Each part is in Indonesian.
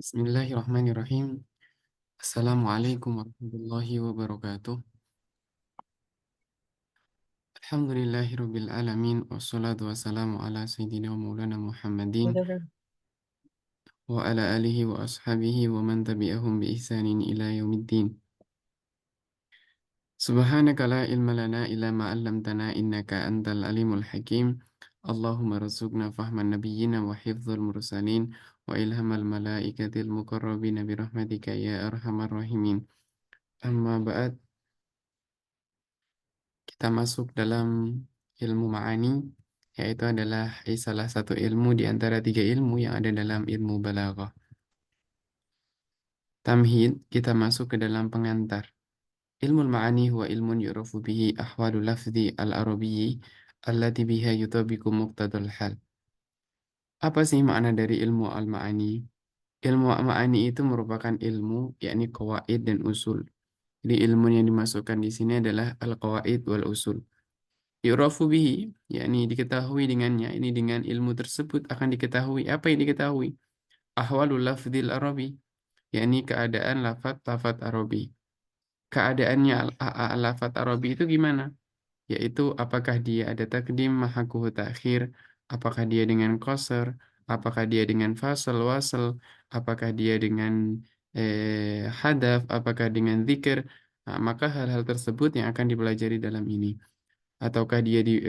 Bismillahirrahmanirrahim. Assalamualaikum warahmatullahi wabarakatuh. Alhamdulillahirabbil alamin wassalatu wassalamu ala sayyidina wa maulana Muhammadin Whatever. wa ala alihi wa ashabihi wa man tabi'ahum bi ihsanin ila yaumiddin. Subhanaka la ilma lana illa ma 'allamtana innaka antal alimul hakim. Allahumma rzuqna fahman nabiyyina wa hifdzal mursalin wa ilhamal malaikatil muqarrabin bi rahmatika ya arhamar rahimin. Amma ba'd. Kita masuk dalam ilmu ma'ani, yaitu adalah salah satu ilmu di antara tiga ilmu yang ada dalam ilmu balaghah. Tamhid, kita masuk ke dalam pengantar. Ilmu ma'ani huwa ilmun yu'rafu bihi ahwalu lafzi al-arabiyyi allati biha yutabiqu muqtadal hal. Apa sih makna dari ilmu al-ma'ani? Ilmu ma'ani itu merupakan ilmu, yakni qawaid dan usul. Jadi ilmu yang dimasukkan di sini adalah al-qawaid wal usul. Yu'rafu bihi, yakni diketahui dengannya, ini dengan ilmu tersebut akan diketahui apa yang diketahui. Ahwalul lafdzil arabi, yakni keadaan lafat arabi. Keadaannya lafat arabi itu gimana? Yaitu apakah dia ada takdim, mahakuhu takhir, apakah dia dengan qasar, apakah dia dengan fasal, wasal, apakah dia dengan hadaf, apakah dengan zikir. Nah, maka hal-hal tersebut yang akan dipelajari dalam ini. Ataukah dia di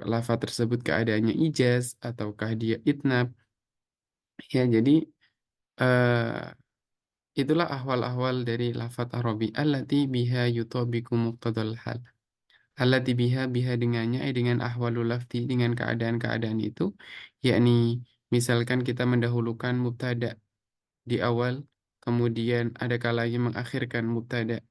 lafaz tersebut keadaannya ijaz ataukah dia itnab, ya. Jadi eh, itulah ahwal-ahwal dari lafaz Arabi allati biha yutabiqu muqtadal hal, allati biha dengannya, dengan ahwalul lafzi, dengan keadaan-keadaan itu, yakni misalkan kita mendahulukan mubtada di awal, kemudian ada kalanya mengakhirkan mubtada,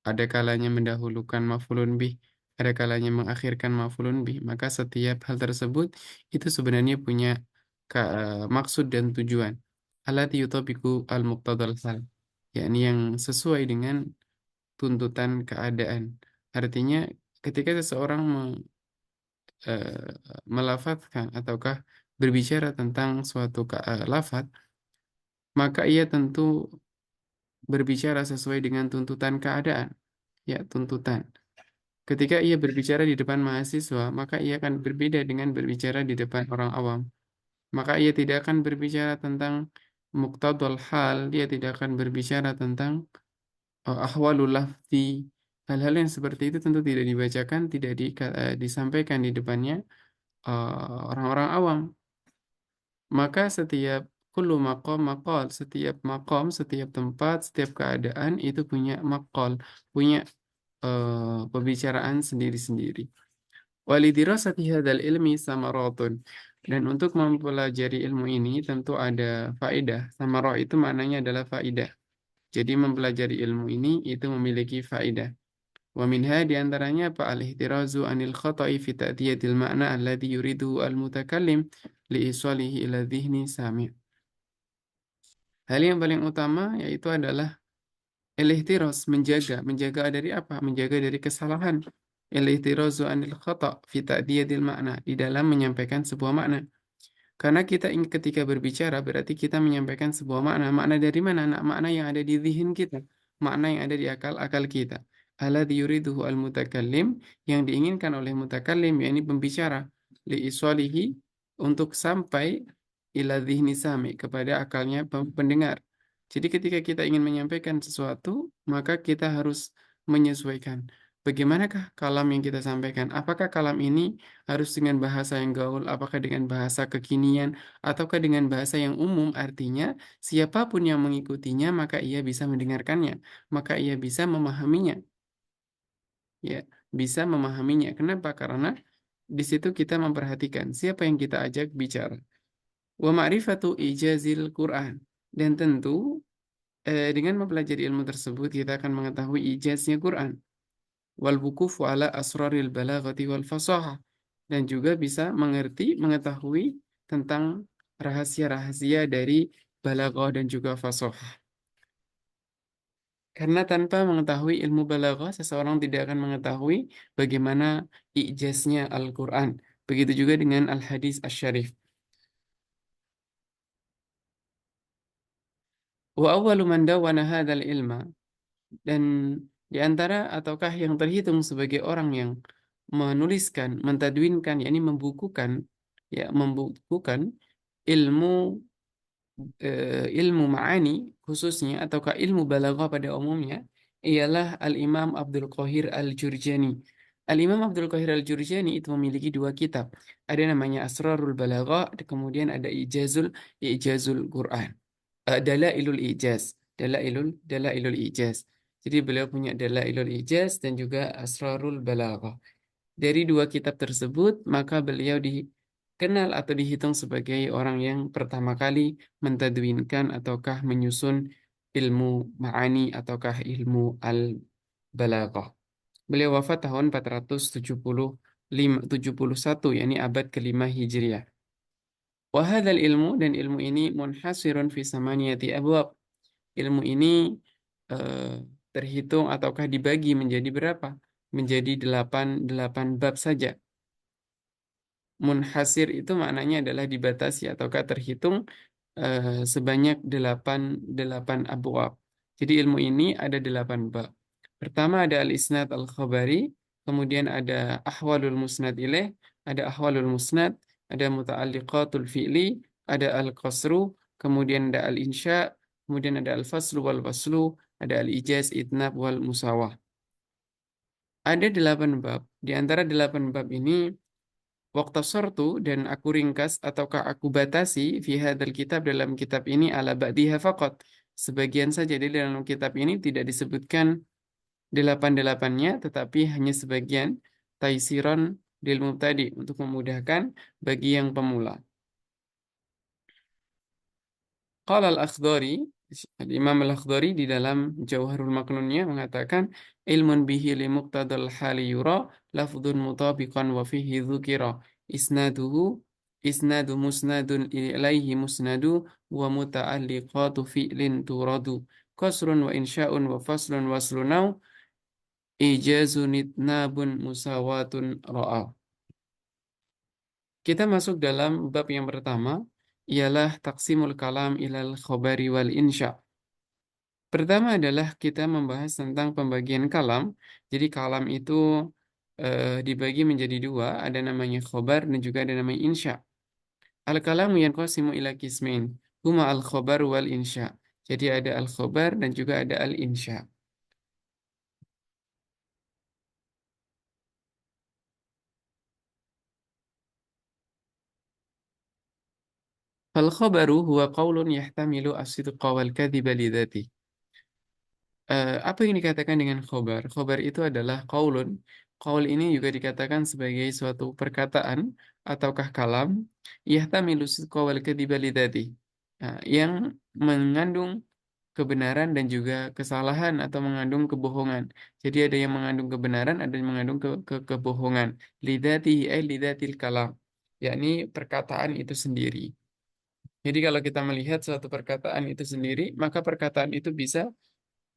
ada kalanya mendahulukan maf'ulun bih, ada kalanya mengakhirkan maf'ulun bih. Maka setiap hal tersebut itu sebenarnya punya maksud dan tujuan. Allati yutabiqu al-muqtadal hal, yakni yang sesuai dengan tuntutan keadaan. Artinya ketika seseorang melafadzkan ataukah berbicara tentang suatu lafadz, maka ia tentu berbicara sesuai dengan tuntutan keadaan. Ya, tuntutan. Ketika ia berbicara di depan mahasiswa, maka ia akan berbeda dengan berbicara di depan orang awam. Maka ia tidak akan berbicara tentang muqtadal hal, dia tidak akan berbicara tentang ahwalul lafzi. Hal-hal yang seperti itu tentu tidak dibacakan, tidak disampaikan di depannya orang-orang awam. Maka setiap kullu maqam maqal, setiap maqam, setiap tempat, setiap keadaan itu punya maqal, punya pembicaraan sendiri-sendiri. Walidirasati hadzal ilmi samaratun. Dan untuk mempelajari ilmu ini tentu ada faedah. Samarah itu maknanya adalah faedah. Jadi mempelajari ilmu ini itu memiliki faedah. Wa minha diantaranya apa? Al-ihtirazu anil khata'i fi ta'diyatil ma'na alladhi yuridu al-mutakallim li iswalihi ila dhihni sami'. Hal yang paling utama yaitu adalah al-ihtiraz, menjaga dari apa? Menjaga dari kesalahan. Al-ihtirazu anil khata' fi ta'diyatil ma'na, di dalam menyampaikan sebuah makna. Karena kita ingin ketika berbicara berarti kita menyampaikan sebuah makna. Makna dari mana? Nah, makna yang ada di zihin kita, makna yang ada di akal-akal kita. Alladzi yuriduhu al-mutakallim, yang diinginkan oleh mutakallim, yakni pembicara, li iswalihi, untuk sampai ila dzihni sami, kepada akalnya pendengar. Jadi ketika kita ingin menyampaikan sesuatu, maka kita harus menyesuaikan. Bagaimanakah kalam yang kita sampaikan? Apakah kalam ini harus dengan bahasa yang gaul, apakah dengan bahasa kekinian, ataukah dengan bahasa yang umum, artinya siapapun yang mengikutinya maka ia bisa mendengarkannya, maka ia bisa memahaminya, ya, bisa memahaminya. Kenapa? Karena di situ kita memperhatikan siapa yang kita ajak bicara. Wa ma'rifatu ijazil Quran, dan tentu dengan mempelajari ilmu tersebut kita akan mengetahui ijaznya Quran, wal wuqufu ala asraril balaghati wal fasahah, dan juga bisa mengetahui tentang rahasia-rahasia dari balaghah dan juga fasahah. Karena tanpa mengetahui ilmu balaghah, seseorang tidak akan mengetahui bagaimana ijaznya Al-Quran. Begitu juga dengan Al-Hadis Asy-Syarif. Wa awwalu man dawwana hadzal ilma, dan di antara ataukah yang terhitung sebagai orang yang menuliskan, mentadwinkan, yakni membukukan, ya membukukan ilmu ilmu ma'ani khususnya ataukah ilmu balaghah pada umumnya, ialah Al-Imam Abdul Qahir Al-Jurjani. Al-Imam Abdul Qahir Al-Jurjani itu memiliki dua kitab. Ada namanya Asrarul Balaghah, kemudian ada Ijazul Quran. Dalailul Ijaz. Dalailul Ijaz. Jadi beliau punya Dalailul Ijaz dan juga Asrarul Balaghah. Dari dua kitab tersebut, maka beliau dikenal atau dihitung sebagai orang yang pertama kali mentadwinkan ataukah menyusun ilmu ma'ani ataukah ilmu al-balaghah. Beliau wafat tahun 471, yakni abad kelima Hijriah. Wahadal ilmu, dan ilmu ini munhasirun fi samaniyati abwab. Ilmu ini eh, terhitung ataukah dibagi menjadi berapa? Menjadi delapan bab saja. Munhasir itu maknanya adalah dibatasi ataukah terhitung sebanyak delapan abwab. Jadi ilmu ini ada 8 bab. Pertama ada al-isnad al-khabari, kemudian ada ahwalul musnad ilaih, ada ahwalul musnad, ada muta'alliqatul fi'li, ada al-qasru, kemudian ada al-insya, kemudian ada al-faslu wal waslu, ada al-ijaz, itnab wal musawah. Ada 8 bab. Di antara 8 bab ini, waqtasortu, dan aku ringkas ataukah aku batasi fi hadzal kitab, dalam kitab ini, ala ba'diha faqat, sebagian saja. Jadi dalam kitab ini tidak disebutkan 8-8-nya, tetapi hanya sebagian, taisiron lil mubtadi, untuk memudahkan bagi yang pemula. Qala al-Akhdari, Imam al-Akhdari di dalam Jauharul Maknunnya mengatakan, ilmun bihi li muqtadal hali yura lafdun mutabiqan wa fihi dzukira isnaduhu isnadu musnadun ilaihi musnadu wa muta'alliqatu fi'lin turadu qasrun wa insya'un wa faslun waslunau ijazun itnabun musawatun ra'aw. Kita masuk dalam bab yang pertama, ialah taksimul kalam ilal khobari wal insya. Pertama adalah kita membahas tentang pembagian kalam. Jadi kalam itu dibagi menjadi dua, ada namanya khobar dan juga ada namanya insya. Al-kalamu yanqasimu ila qismain, huma al-khobar wal insya. Jadi ada al-khobar dan juga ada al-insya. Fal-khobaru huwa qawlun yahtamilu as-sidqa wal kadhiba lidhatih. Apa yang dikatakan dengan khobar? Khobar itu adalah qaulun. Qaul ini juga dikatakan sebagai suatu perkataan ataukah kalam yahtamilu sidqa wal kadhiba lidzati. Yang mengandung kebenaran dan juga kesalahan atau mengandung kebohongan. Jadi ada yang mengandung kebenaran, ada yang mengandung kebohongan. Lidzati ay lidzatil kalam, yakni perkataan itu sendiri. Jadi kalau kita melihat suatu perkataan itu sendiri, maka perkataan itu bisa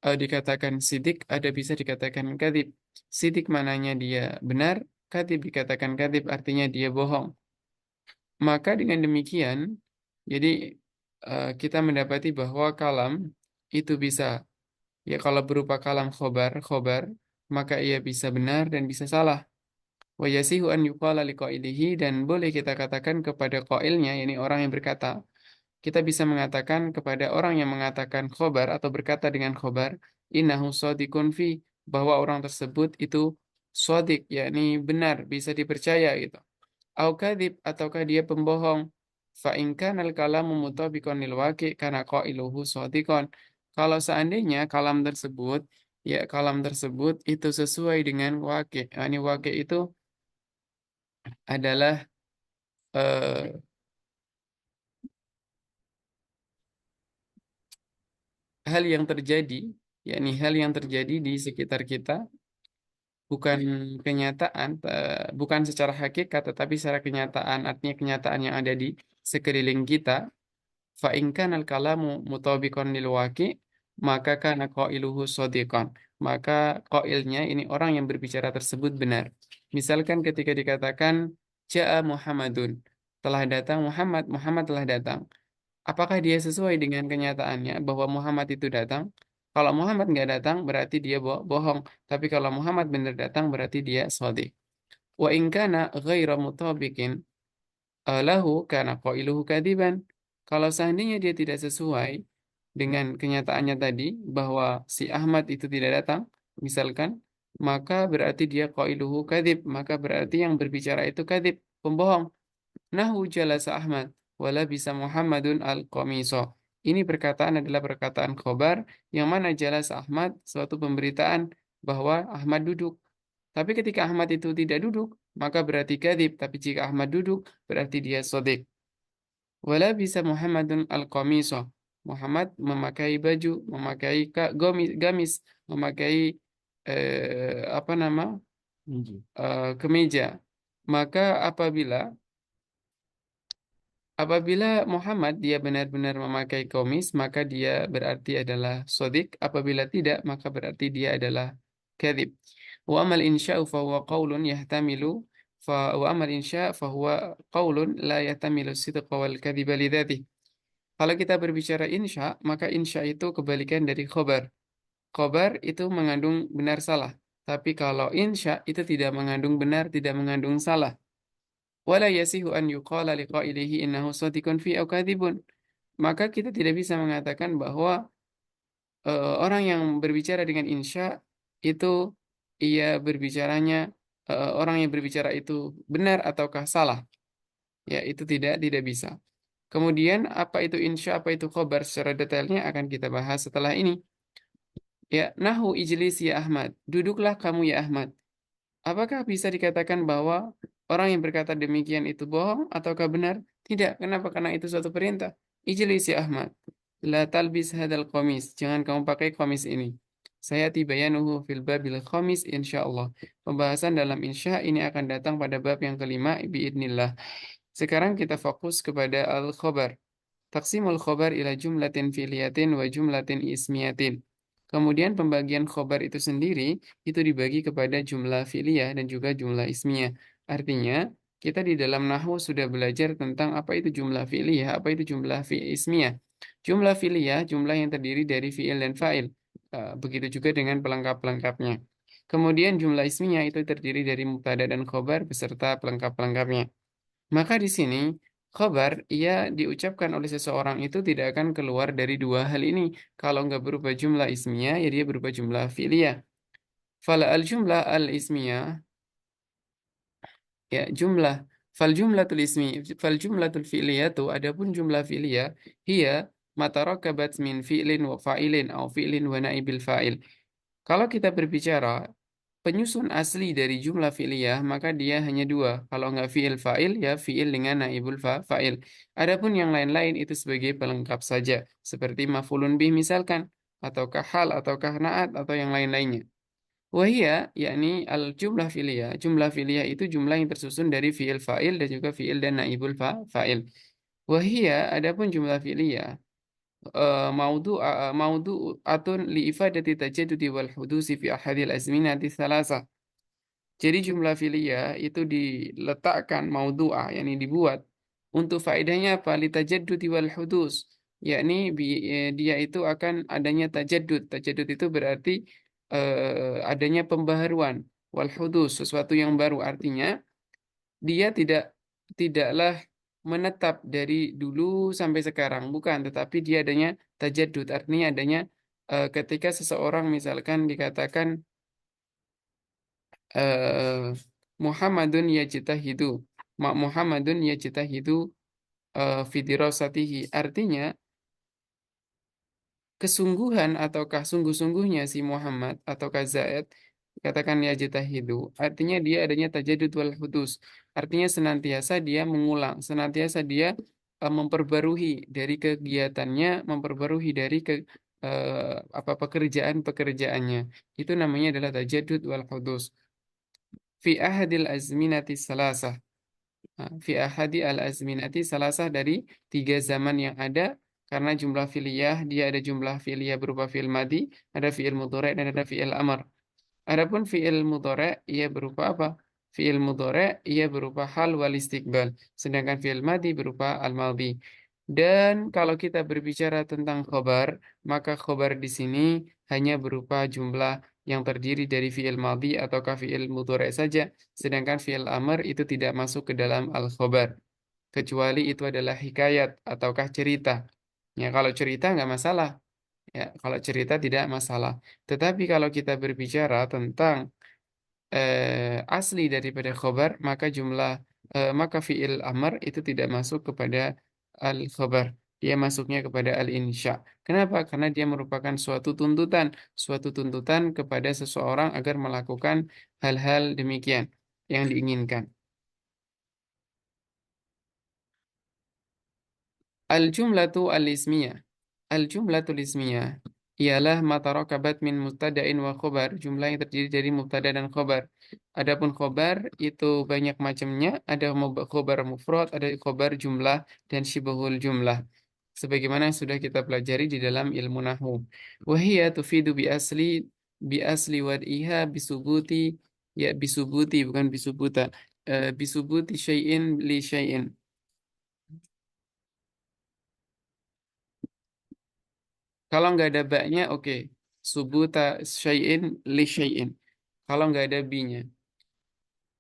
dikatakan sidik, ada bisa dikatakan kadib. Sidik mananya dia benar, kadib dikatakan kadib artinya dia bohong. Maka dengan demikian, jadi kita mendapati bahwa kalam itu bisa, ya kalau berupa kalam khobar, maka ia bisa benar dan bisa salah. Wa yasihu an yuqala liqailihi, dan boleh kita katakan kepada qailnya, yakni orang yang berkata. Kita bisa mengatakan kepada orang yang mengatakan khobar atau berkata dengan khobar, innahu shadiqun fi, bahwa orang tersebut itu shadiq, yakni benar, bisa dipercaya gitu. Au kadzib, ataukah dia pembohong. Fa in kana al-kalamu mutabiqan lil waqi' kana qailuhu shadiqan. Kalau seandainya kalam tersebut itu sesuai dengan waqi', yakni waqi' itu adalah eh, hal yang terjadi, yakni hal yang terjadi di sekitar kita, bukan kenyataan, bukan secara hakikat, tetapi secara kenyataan, artinya kenyataan yang ada di sekeliling kita. Fa in kana al-kalamu mutabiqan lil waqi', maka kana qailuhu shadiqan. Maka qailnya, ini orang yang berbicara tersebut benar. Misalkan ketika dikatakan ja'a Muhammadun, telah datang Muhammad, Muhammad telah datang. Apakah dia sesuai dengan kenyataannya bahwa Muhammad itu datang? Kalau Muhammad nggak datang, berarti dia bohong. Tapi kalau Muhammad benar datang, berarti dia shadiq. Wa in kana ghaira mutabiqin lahu kana qailuhu kadiban. Kalau seandainya dia tidak sesuai dengan kenyataannya tadi bahwa si Ahmad itu tidak datang, misalkan, maka berarti dia qailuhu kadib, maka berarti yang berbicara itu kadib, pembohong. Nahu jalasa Ahmad wala bisa Muhammadun al-qamiso. Ini perkataan adalah perkataan khobar yang mana jelas Ahmad suatu pemberitaan bahwa Ahmad duduk. Tapi ketika Ahmad itu tidak duduk, maka berarti kadib. Tapi jika Ahmad duduk, berarti dia sodik. Wala bisa Muhammadun al-qamiso. Muhammad memakai baju, memakai gamis, memakai apa nama kemeja. Maka apabila Muhammad dia benar-benar memakai komis, maka dia berarti adalah sodik. Apabila tidak, maka berarti dia adalah kadhib. Wa amal insya'u fahuwa qawlun yahtamilu wa amal insya' fahuwa qawlun la yahtamilu sidqa wal kadhiba lidzatih. Kalau kita berbicara insya, maka insya itu kebalikan dari khobar. Khobar itu mengandung benar salah. Tapi kalau insya itu tidak mengandung benar, tidak mengandung salah. Wala yasihu an yuqala liqailihi innahu shadiqun fi aw kadhibun. Maka kita tidak bisa mengatakan bahwa orang yang berbicara dengan insya itu ia berbicaranya orang yang berbicara itu benar ataukah salah. Ya, itu tidak bisa. Kemudian apa itu insya, apa itu khobar secara detailnya akan kita bahas setelah ini. Ya, nahu ijlis ya Ahmad. Duduklah kamu ya Ahmad. Apakah bisa dikatakan bahwa orang yang berkata demikian itu bohong ataukah benar? Tidak. Kenapa? Karena itu suatu perintah. Ijlis ya Ahmad. La talbis hadal qamis. Jangan kamu pakai qamis ini. Saya tibayanuhu fil babil khamis insyaallah. Pembahasan dalam insya ini akan datang pada bab yang kelima biidnillah. Sekarang kita fokus kepada al-khobar. Taqsimul khobar ila jumlatin fi'liyatin wa jumlatin ismiyatin. Kemudian pembagian khobar itu sendiri itu dibagi kepada jumlah fi'liyah dan juga jumlah ismiyah. Artinya, kita di dalam nahwu sudah belajar tentang apa itu jumlah fi'liyah, apa itu jumlah ismiyah. Jumlah fi'liyah, jumlah yang terdiri dari fi'il dan fa'il. Begitu juga dengan pelengkap-pelengkapnya. Kemudian jumlah ismiyah itu terdiri dari mubtada dan khobar beserta pelengkap-pelengkapnya. Maka di sini khobar ia diucapkan oleh seseorang itu tidak akan keluar dari dua hal ini. Kalau nggak berupa jumlah ismiyah, ya dia berupa jumlah fi'liyah. Fala al jumlah al ismiyah, ya jumlah fal jumlatul fi'liyatu adapun jumlah fi'liyah hiya matarakabat min fi'lin wa fa'ilin au fi'lin wa naibil fa'il. Kalau kita berbicara penyusun asli dari jumlah fi'liyah, maka dia hanya dua. Kalau nggak fi'il fa'il, ya fi'il dengan naibul fa'il. Adapun yang lain-lain itu sebagai pelengkap saja. Seperti maf'ulun bih misalkan, ataukah hal, ataukah na'at, atau yang lain-lainnya. Wahia, yakni al-jumlah fi'liyah. Jumlah fi'liyah itu jumlah yang tersusun dari fi'il fa'il dan juga fi'il dan naibul fa'il. Wahia, adapun jumlah fi'liyah, maudu'atun li ifadati tajaddudi wal hudusi fi ahadil azminati thalatha. Jadi jumlah filia itu diletakkan maudhu'ah, yakni dibuat untuk faedahnya apa? Litajaddudi wal hudus, yakni dia itu akan adanya tajaddud. Tajaddud itu berarti adanya pembaharuan, wal hudus sesuatu yang baru, artinya dia tidaklah menetap dari dulu sampai sekarang, bukan, tetapi dia adanya tajaddud, artinya adanya ketika seseorang misalkan dikatakan eh, Muhammadun yajtahidu. Muhammadun yajtahidu fi dirasatihi. Artinya kesungguhan ataukah sungguh-sungguhnya si Muhammad ataukah Zaid katakan yajtahidu. Artinya dia adanya tajaddud wal hudus. Artinya senantiasa dia mengulang, senantiasa dia memperbarui dari kegiatannya, memperbarui dari apa pekerjaan-pekerjaannya. Itu namanya adalah tajaddud wal hudus. Fi ahadil azminati salasah. Fi ahadi al azminati salasah dari tiga zaman yang ada, karena jumlah fi'liyah dia ada jumlah fi'liyah berupa fi'il madi, ada fi'il mudhari dan ada fi'il amr. Adapun fi'il mudhari ia berupa apa? Fi'il mudhari ia berupa hal wal istiqbal, sedangkan fi'il madi berupa al madhi. Dan kalau kita berbicara tentang khobar, maka khobar di sini hanya berupa jumlah yang terdiri dari fi'il madhi ataukah fi'il mudhari' saja, sedangkan fi'il amr itu tidak masuk ke dalam al-khobar, kecuali itu adalah hikayat ataukah cerita. Ya, kalau cerita nggak masalah. Ya, kalau cerita tidak masalah. Tetapi kalau kita berbicara tentang asli daripada khobar, maka maka fi'il amr itu tidak masuk kepada al khobar. Dia masuknya kepada al insya. Kenapa? Karena dia merupakan suatu tuntutan kepada seseorang agar melakukan hal-hal demikian yang diinginkan. Al-jumlatu al-ismiyah. Al-jumlatul ismiyah ialah matarakabat min mubtada'in wa khobar, jumlah yang terdiri dari mubtada dan khobar. Adapun khobar itu banyak macamnya, ada khobar mufrad, ada khobar jumlah dan syibhul jumlah. Sebagaimana yang sudah kita pelajari di dalam ilmu nahwu. Wahiyya tufidu bi asli wad'iha bisubuti, ya bisubuti bukan bisubuta. Bisubuti syai'in li syai'in. Kalau nggak ada baknya, oke. Subuta syai'in li syai'in. Kalau nggak ada bi-nya.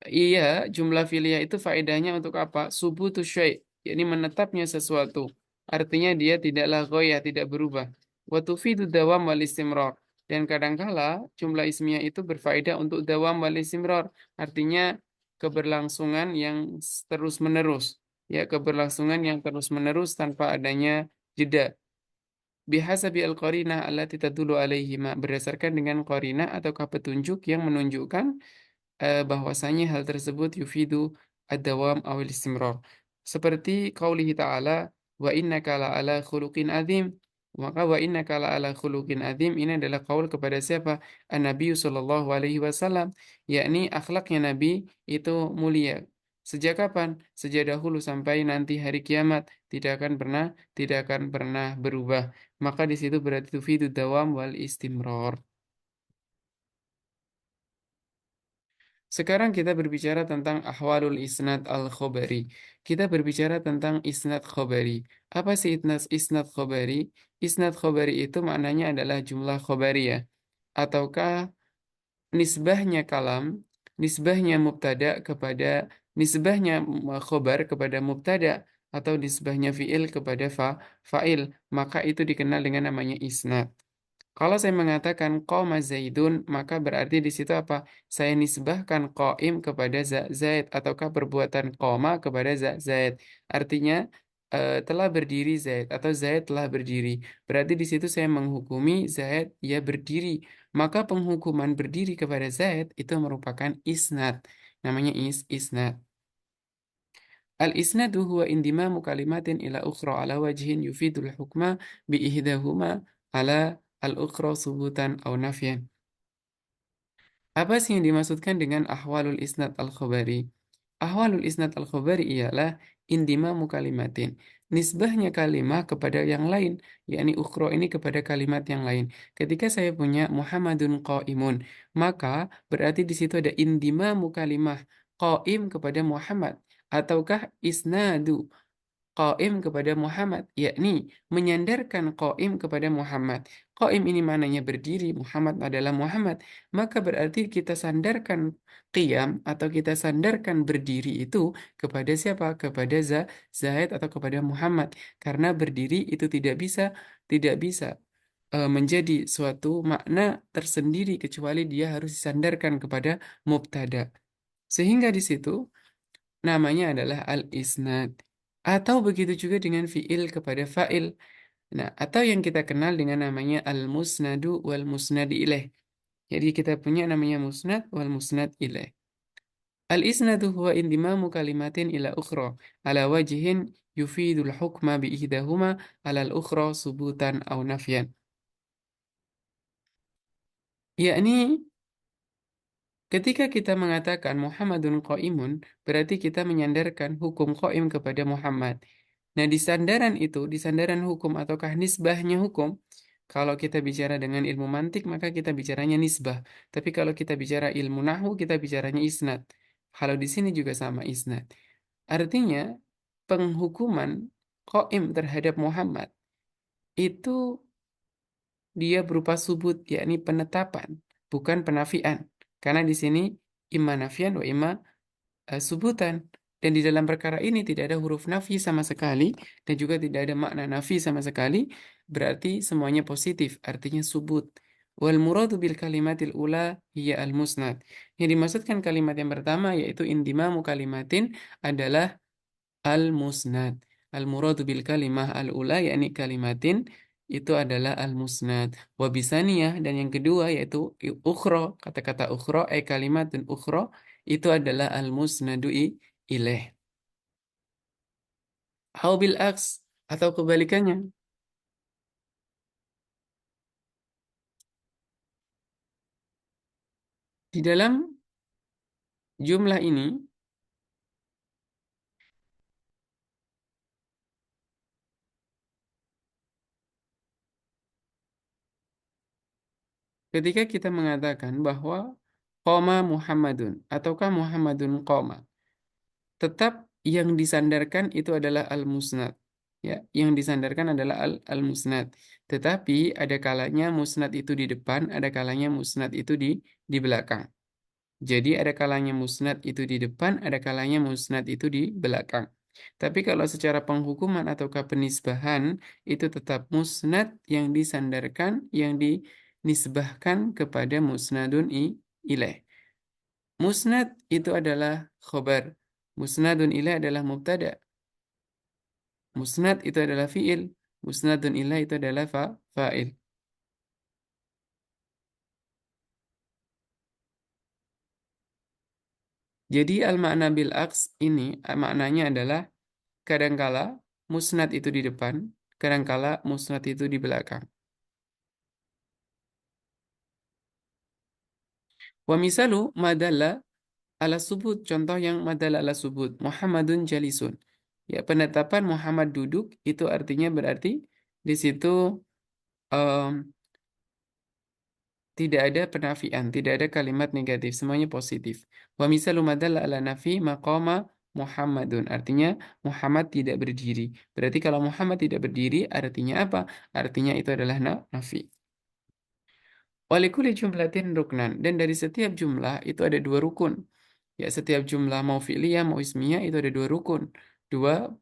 Iya, jumlah filia itu faedahnya untuk apa? Subutu syai', yakni menetapnya sesuatu. Artinya dia tidaklah goyah, tidak berubah. Wa tufidu dawam wal istimrar. Dan kadangkala jumlah ismiyah itu berfaedah untuk dawam wal istimrar. Artinya keberlangsungan yang terus-menerus. Ya, keberlangsungan yang terus-menerus tanpa adanya jeda. Bihasabi al-qarinah allati tadullu alaihima, berdasarkan dengan qarinah ataukah petunjuk yang menunjukkan bahwasanya hal tersebut yufidu ad-dawam awil istimrar. Seperti qaulihi ta'ala wa innaka la'ala khuluqin azim. Maka wa innaka la'ala khuluqin azim ini adalah qaul kepada siapa? An-Nabi sallallahu alaihi wasallam, yakni akhlaknya Nabi itu mulia. Sejak kapan? Sejak dahulu sampai nanti hari kiamat tidak akan pernah berubah. Maka di situ berarti tufidu dawam wal istimrar. Sekarang kita berbicara tentang ahwalul isnad al-khobari. Kita berbicara tentang isnad khobari. Apa sih isnad khobari? Isnad khobari itu maknanya adalah jumlah khobariyah. Ataukah nisbahnya kalam, nisbahnya mubtada kepada, nisbahnya khobar kepada mubtada, atau nisbahnya fi'il kepada fa'il. Maka itu dikenal dengan namanya isnad. Kalau saya mengatakan qoma Zaidun, maka berarti di situ apa? Saya nisbahkan qaim kepada Zaid ataukah perbuatan qoma kepada Zaid. Artinya telah berdiri Zaid atau Zaid telah berdiri. Berarti di situ saya menghukumi Zaid ya berdiri. Maka penghukuman berdiri kepada Zaid itu merupakan isnad. Namanya isnad. Al-isnadu huwa indimamu kalimatin ila ukhra ala wajhin yufidul hukma bi ihdahuma ala al-ukhra subutan au nafyan. Apa sih yang dimaksudkan dengan ahwalul isnad al-khabari? Ahwalul isnad al-khabari ialah indimamu kalimatin. Nisbahnya kalimah kepada yang lain, yakni ukhra ini kepada kalimat yang lain. Ketika saya punya Muhammadun qaimun, maka berarti di situ ada indimamu kalimah qaim kepada Muhammad ataukah isnadu qaim kepada Muhammad, yakni menyandarkan qaim kepada Muhammad. Qaim ini maknanya berdiri, Muhammad adalah Muhammad. Maka berarti kita sandarkan qiyam atau kita sandarkan berdiri itu kepada siapa? Kepada Zaid atau kepada Muhammad. Karena berdiri itu tidak bisa menjadi suatu makna tersendiri kecuali dia harus disandarkan kepada mubtada. Sehingga di situ namanya adalah al-isnad. Atau begitu juga dengan fi'il kepada fa'il. Nah, atau yang kita kenal dengan namanya al-musnadu wal musnadi ilaih. Jadi kita punya namanya musnad wal musnad ilaih. Al-isnadu huwa indimamu kalimatin ila ukhra ala wajhin yufidul hukma bi ihdahuma ala al-ukhra subutan au nafyan. Yakni ketika kita mengatakan Muhammadun qaimun, berarti kita menyandarkan hukum qaim kepada Muhammad. Nah, di sandaran hukum ataukah nisbahnya hukum, kalau kita bicara dengan ilmu mantik, maka kita bicaranya nisbah. Tapi kalau kita bicara ilmu nahwu, kita bicaranya isnad. Kalau di sini juga sama isnad. Artinya, penghukuman qaim terhadap Muhammad itu dia berupa subut, yakni penetapan, bukan penafian. Karena di sini imma nafian wa imma subutan. Dan di dalam perkara ini tidak ada huruf nafi sama sekali dan juga tidak ada makna nafi sama sekali, berarti semuanya positif, artinya subut. Wal muradu bil kalimatil ula hiya al musnad. Yang dimaksudkan kalimat yang pertama yaitu indimamu kalimatin adalah al-musnad. Al-muradu bil kalimah al-ula yakni kalimatin itu adalah al-musnad. Wabisaniyah dan yang kedua yaitu ukhro. Kata-kata ukhro kalimat dan ukhro itu adalah al-musnadu ilaih. Au bil aks atau kebalikannya. Di dalam jumlah ini ketika kita mengatakan bahwa qoma Muhammadun ataukah Muhammadun qoma, tetap yang disandarkan itu adalah al-musnad. Ya, yang disandarkan adalah al-musnad. Tetapi ada kalanya musnad itu di depan, ada kalanya musnad itu di belakang. Jadi ada kalanya musnad itu di depan, ada kalanya musnad itu di belakang. Tapi kalau secara penghukuman ataukah penisbahan itu tetap musnad yang disandarkan, yang dinisbahkan kepada musnadun ilaih. Musnad itu adalah khobar. Musnadun ilaih adalah mubtada. Musnad itu adalah fiil. Musnadun ilaih itu adalah fa'il. Jadi al-makna bil aks ini maknanya adalah kadangkala musnad itu di depan, kadangkala musnad itu di belakang. Wa misalu madalla ala subut, contoh yang madalla ala subut, Muhammadun jalisun. Ya, penetapan Muhammad duduk itu artinya berarti di situ em, tidak ada penafian, tidak ada kalimat negatif, semuanya positif. Wa misalu madalla ala nafi maqama Muhammadun. Artinya Muhammad tidak berdiri. Berarti kalau Muhammad tidak berdiri artinya apa? Artinya itu adalah nafi. Walikuli jumlatin ruknan. Dan dari setiap jumlah itu ada dua rukun. Ya, setiap jumlah mau fi'liyah, mau ismiyah itu ada dua rukun. Dua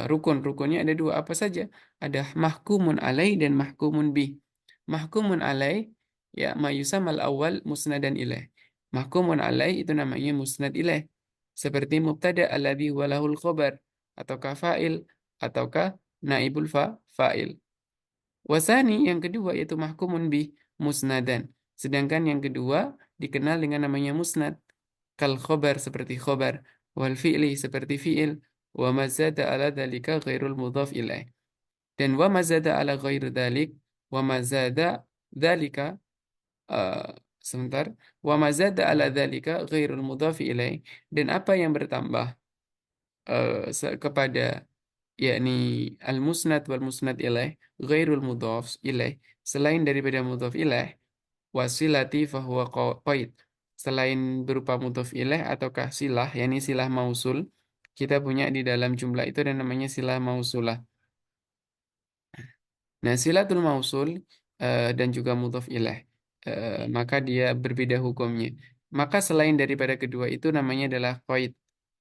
rukun. Rukunnya ada dua apa saja? Ada mahkumun alaih dan mahkumun bih. Mahkumun alaih, ya, mayusamal awal musnadan ilaih. Mahkumun alaih itu namanya musnad ilaih. Seperti mubtada alladhi walahul khobar. Ataukah fa'il. Ataukah naibul fa'il. Wasani yang kedua yaitu mahkumun bih musnadan. Sedangkan yang kedua dikenal dengan namanya musnad. Kal khobar seperti khobar. Wal fi'li seperti fi'il. Wa mazada ala dhalika ghairul mudhaf ilaih. Dan wa mazada ala ghairu dhalik. Wa mazada dhalika. uh, Sebentar. Wa mazada ala dhalika ghairul mudhaf ilaih. Dan apa yang bertambah kepada yakni al-musnad wal musnad ilaih ghairul mudhaf ilaih selain daripada mudhaf ilaih wasilati fahuwa qaid, selain berupa mudhaf ilaih ataukah silah yakni silah mausul, kita punya di dalam jumlah itu dan namanya silah mausulah. Nah, silatul mausul dan juga mudhaf ilaih, maka dia berbeda hukumnya. Maka selain daripada kedua itu namanya adalah qaid.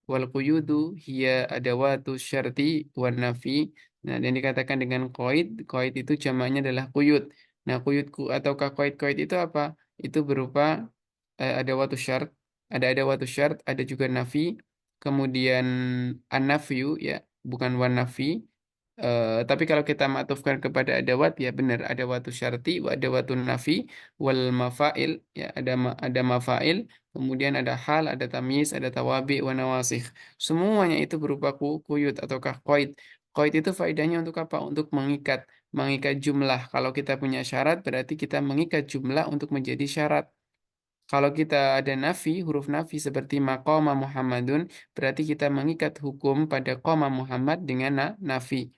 Wal quyudu hiya adawatu syarti wan nafi. Nah, dan dikatakan dengan qaid, qaid itu jamaknya adalah quyud. Nah, quyudku ataukah qaid-qaid itu apa? Itu berupa adawatu syart, adawatu syart, ada juga nafi, kemudian an-nafyu ya, bukan wan nafi. Tapi kalau kita maktufkan kepada adawat ya benar adawatu syarti wa adawatun nafi wal mafail ya ada mafail, kemudian ada hal, ada tamyiz, ada tawabi wa nawasikh. Semuanya itu berupa kuyut ataukah qaid. Qaid itu faedahnya untuk apa? Untuk mengikat jumlah. Kalau kita punya syarat berarti kita mengikat jumlah untuk menjadi syarat. Kalau kita ada nafi, huruf nafi seperti maqama Muhammadun, berarti kita mengikat hukum pada qama Muhammad dengan nafi.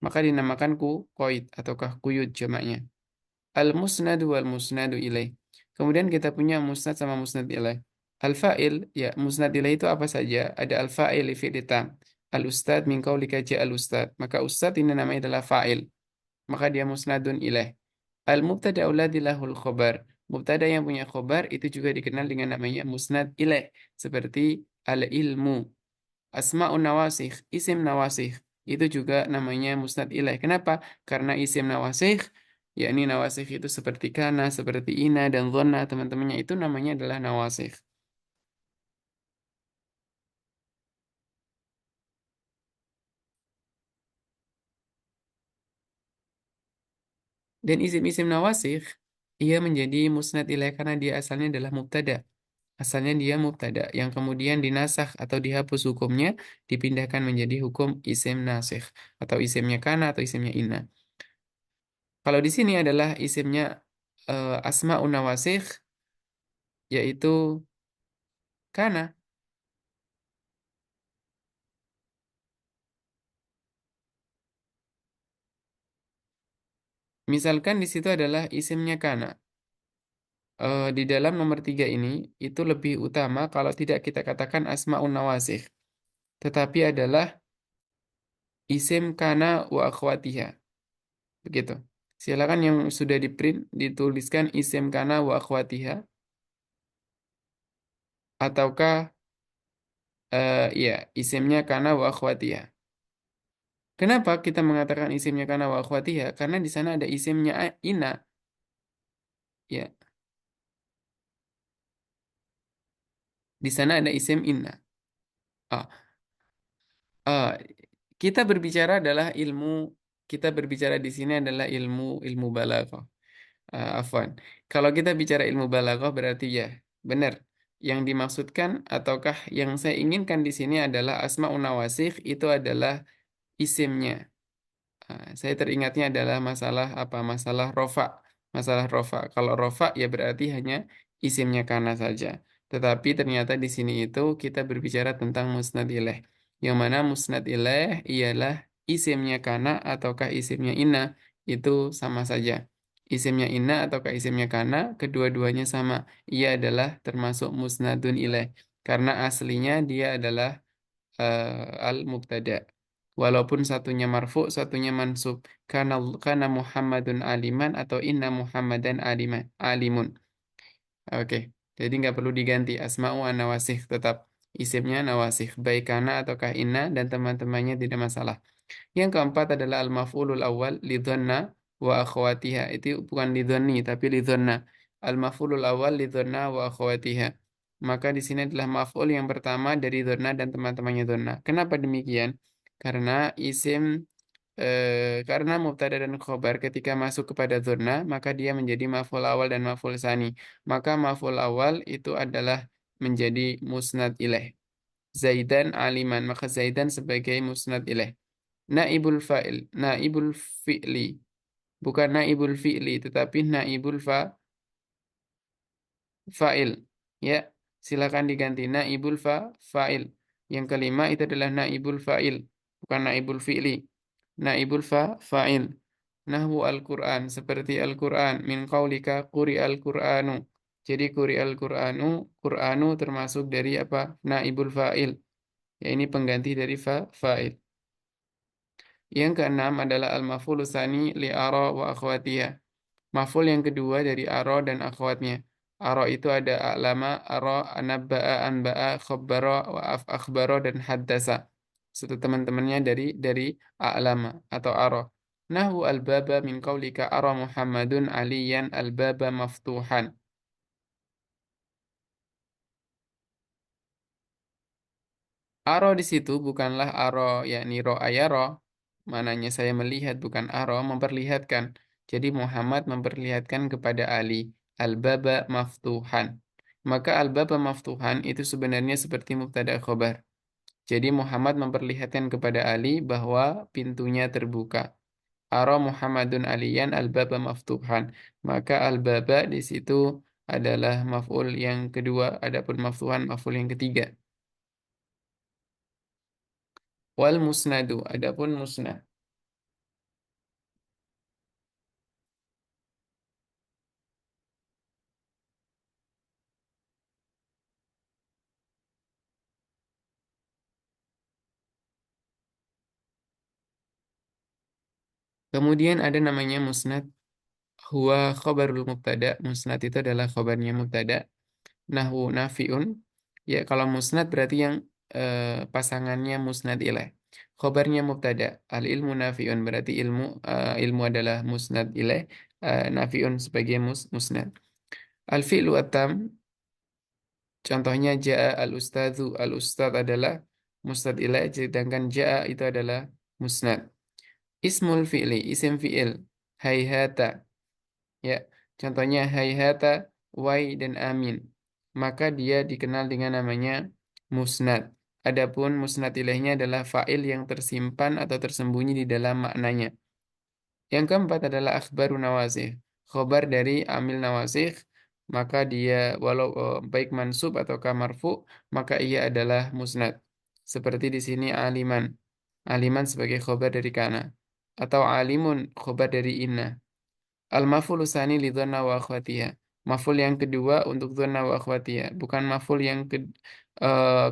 Maka dinamakan qaid ataukah kuyud jamaknya. Al-musnadu wal musnadu ilaih. Kemudian kita punya musnad sama musnad ilaih. Al-fa'il, ya musnad ilaih itu apa saja? Ada al-fa'il li fi'li tam. Al-ustad min qaulika ja'al ustad. Maka ustad ini namanya adalah fa'il. Maka dia musnadun ilaih. Al-mubtada alladzi lahul khobar. Mubtada yang punya khobar itu juga dikenal dengan namanya musnad ilaih. Seperti al-ilmu. Asma'un nawasikh, isim nawasikh. Itu juga namanya musnad ilaih. Kenapa? Karena isim nawasikh, yakni nawasikh itu seperti kana, seperti ina, dan dhonna, teman-temannya itu namanya adalah nawasikh. Dan isim-isim nawasikh, ia menjadi musnad ilaih karena dia asalnya adalah mubtada. Asalnya dia mubtada yang kemudian dinasakh atau dihapus hukumnya dipindahkan menjadi hukum isim nasikh atau isimnya kana atau isimnya inna. Kalau di sini adalah isimnya asmaun nawasikh yaitu kana. Misalkan di situ adalah isimnya kana. Di dalam nomor tiga ini itu lebih utama kalau tidak kita katakan asmaun nawasikh, tetapi adalah isim kana wa akhwatiha. Begitu. Silakan yang sudah di print dituliskan isim kana wa akhwatiha ataukah ya isimnya kana wa akhwatiha. Kenapa kita mengatakan isimnya kana wa akhwatiha? Karena di sana ada isimnya ina, ya. Di sana ada isim inna. Ah, ah, kita berbicara adalah ilmu kita berbicara di sini adalah ilmu balaghah. Afwan. Kalau kita bicara ilmu balaghah berarti ya benar. Yang dimaksudkan ataukah yang saya inginkan di sini adalah asmaun nawasikh itu adalah isimnya. Saya teringatnya adalah masalah apa? Masalah rofa. Masalah rofa. Kalau rofa ya berarti hanya isimnya kana saja. Tetapi ternyata di sini itu kita berbicara tentang musnad ilaih. Yang mana musnad ilaih ialah isimnya kana ataukah isimnya inna itu sama saja. Isimnya inna ataukah isimnya kana kedua-duanya sama. Ia adalah termasuk musnadun ilaih. Karena aslinya dia adalah al-mubtada. Walaupun satunya marfu, satunya mansub. Kana Muhammadun aliman atau inna Muhammadan alimun. Oke. Jadi nggak perlu diganti asma'u an nawasih, tetap isimnya nawasih, baik kana ataukah inna dan teman-temannya tidak masalah. Yang keempat adalah al-maf'ulul awal lidhanna wa akhwatiha. Itu bukan lidhanni tapi lidhanna. Al-maf'ulul awal lidhanna wa akhwatiha. Maka di sini adalah maf'ul yang pertama dari dhanna dan teman-temannya dhanna. Kenapa demikian? Karena karena mubtada dan khobar ketika masuk kepada dhanna maka dia menjadi maf'ul awal dan maf'ul sani. Maka maf'ul awal itu adalah menjadi musnad ilaih. Zaidan aliman, maka Zaidan sebagai musnad ilaih. Naibul fi'li, bukan naibul fi'li, tetapi fa'il. Ya, silakan diganti fa'il. Yang kelima itu adalah naibul fa'il, bukan naibul fi'li. Fa'il. Nahwu Al-Quran, seperti Al-Quran. Min qaulika quri Al-Quranu. Jadi quri Al-Quranu, Quranu termasuk dari apa? Naibul fa'il. Ya, ini pengganti dari fa'il. Yang keenam adalah al-maf'ul tsani li ara wa akhwatiha. Maf'ul yang kedua dari ara dan akhwatnya. Ara itu ada a'lama, ara, anabba'a, anba'a, khabbara, wa akhbara dan haddasa. Serta teman-temannya dari a'lama atau ara. Nahu al-baba min qaulika ara Muhammadun aliyan al-baba maftuhan. Aro di situ bukanlah aro yakni ro'ayaro. Mananya saya melihat bukan aro memperlihatkan. Jadi Muhammad memperlihatkan kepada Ali al-baba maftuhan. Maka al-baba maftuhan itu sebenarnya seperti mubtada khobar. Jadi Muhammad memperlihatkan kepada Ali bahwa pintunya terbuka. Aro Muhammadun aliyan al-baba maftuhan. Maka al-baba di situ adalah maf'ul yang kedua, adapun maftuhan maf'ul yang ketiga. Wal musnadu, adapun musnad. Kemudian ada namanya musnad, huwa khabarul mubtada. Musnad itu adalah khabarnya mubtada. Nahwu nafiun. Ya, kalau musnad berarti yang pasangannya musnad ilaih. Khabarnya mubtada. Al ilmu nafiun berarti ilmu adalah musnad ilaih. Nafiun sebagai musnad. Al fi'lu atam. Contohnya ja'a al ustadzu. Al ustad adalah musnad ilaih, sedangkan ja'a itu adalah musnad. Ismul fi'li, isim fi'il. Hayhata. Ya, contohnya hayhata, wai dan amin. Maka dia dikenal dengan namanya musnad. Adapun musnad ilaihnya adalah fa'il yang tersimpan atau tersembunyi di dalam maknanya. Yang keempat adalah akhbaru nawasikh. Khobar dari amil nawasikh, maka dia walau baik mansub atau marfu, maka ia adalah musnad. Seperti di sini aliman. Aliman sebagai khobar dari kana. Atau alimun khobar dari inna. Al-maf'ul tsani li dhanna wa akhwatiha. Maf'ul yang kedua untuk dhanna wa akhwatiha, bukan maf'ul yang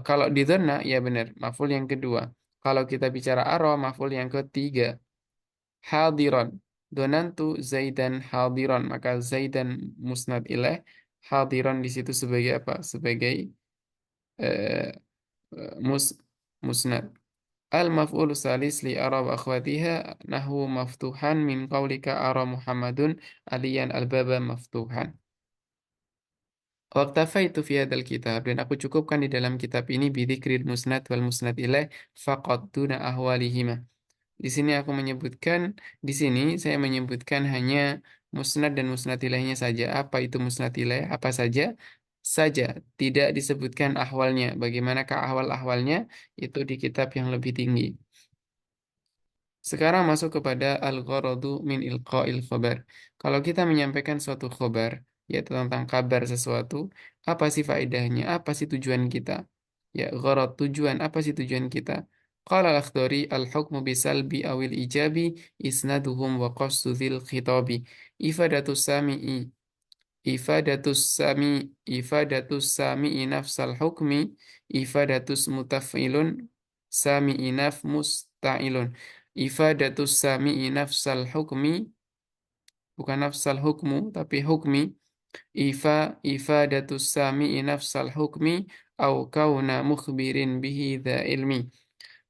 kalau di dhanna ya benar, maf'ul yang kedua. Kalau kita bicara arah, maf'ul yang ketiga. Hadiron. Donantu Zaidan hadiron, maka Zaidan musnad ilaih, hadiron di situ sebagai apa? Sebagai eh, mus musnad. Al-maf'ul salis li ara wa akhwatiha nahwu maftuhan min qawlika ara Muhammadun aliyan al-baba maftuhan. Waktafaitu fi hadzal kitab, dan aku cukupkan di dalam kitab ini bidzikril musnad wal musnad ilaih faqad duna ahwalihima. Di sini aku menyebutkan, di sini saya menyebutkan hanya musnad dan musnad ilaihnya saja. Apa itu musnad ilaih? Apa saja? Saja, tidak disebutkan ahwalnya. Bagaimanakah ahwal-ahwalnya? Itu di kitab yang lebih tinggi. Sekarang masuk kepada al-gharadu min ilqa'il khabar. Kalau kita menyampaikan suatu khabar, yaitu tentang kabar sesuatu, apa sih faedahnya? Apa sih tujuan kita? Ya, gharad, tujuan, apa sih tujuan kita? Qala al-Akhdari al-hukmu bisalbi awil ijabi isnaduhum wa qasdu dzil khitabi. Ifadatus sami'i ifadatus sami'i nafsal hukmi ifadatus mutaf'ilun sami'i musta'ilun. Ifadatus sami'i nafsal hukmi, bukan nafsal hukmu tapi hukmi. Ifadatus sami'i nafsal hukmi au kauna mukhbirin bihi dha ilmi.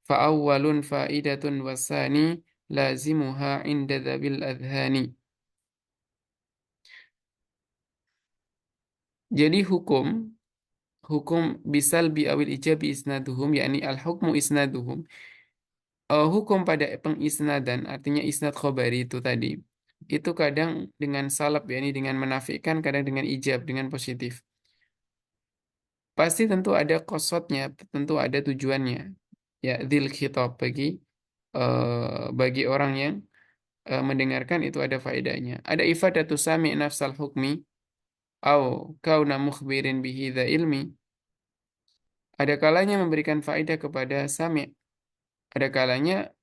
Fa'awwalun fa'idatun wasani lazimuha inda dhabil adhani. Jadi hukum bisalbi awil ijabi isnaduhum, yakni al-hukmu isnaduhum. Hukum pada pengisnadan, artinya isnad khobari itu tadi, itu kadang dengan salab, yakni dengan menafikan, kadang dengan ijab, dengan positif. Pasti tentu ada qasatnya, tentu ada tujuannya. Ya, dzil khitab, bagi orang yang mendengarkan itu ada faedahnya. Ada ifadatu sami nafsal hukmi au kauna mukhbirin bihi dha ilmi. Ada kalanya memberikan faedah kepada sami'. Ada kalanya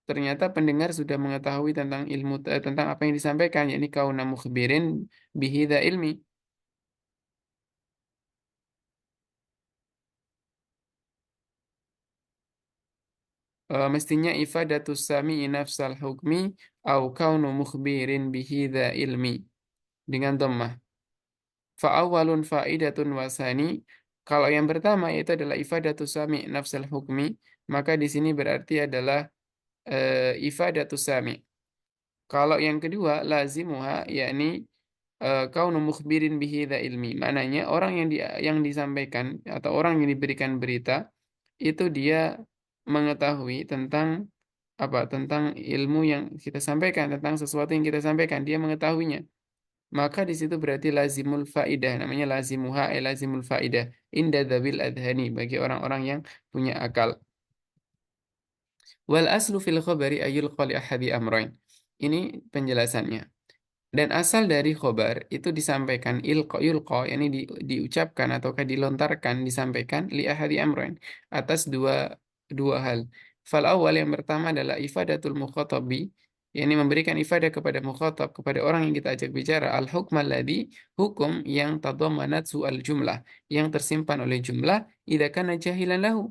ternyata pendengar sudah mengetahui tentang ilmu, tentang apa yang disampaikan, yakni kauna mukhbirin bihi dha ilmi. Mestinya ifadatus sami'i nafsal hukmi au kaunu mukhbirin bihi dha ilmi dengan dhammah. Fa'awwalun fa'idatun wasani. Kalau yang pertama itu adalah ifadatus sami' nafsal hukmi, maka di sini berarti adalah ifadatus sami'. Kalau yang kedua lazimuha, yakni kaunu mukhbirin bihi dha ilmi. Maknanya orang yang disampaikan atau orang yang diberikan berita itu dia mengetahui tentang apa? Tentang ilmu yang kita sampaikan, tentang sesuatu yang kita sampaikan, dia mengetahuinya. Maka di situ berarti lazimul faidah, namanya lazimuha lazimul faidah inda dzabil adhani, bagi orang-orang yang punya akal. Wal aslu fil khabari ayul qali ahadi amrain. Ini penjelasannya. Dan asal dari khobar itu disampaikan yulqa, yakni diucapkan ataukah dilontarkan, disampaikan li ahadi amrain, atas dua hal. Fal awal, yang pertama adalah ifadatul mukhatabi, yakni memberikan ifadah kepada mukhatab, kepada orang yang kita ajak bicara, al hukm alladhi, hukum yang tadammanat su'al jumlah, yang tersimpan oleh jumlah, idza kana jahilan lahu,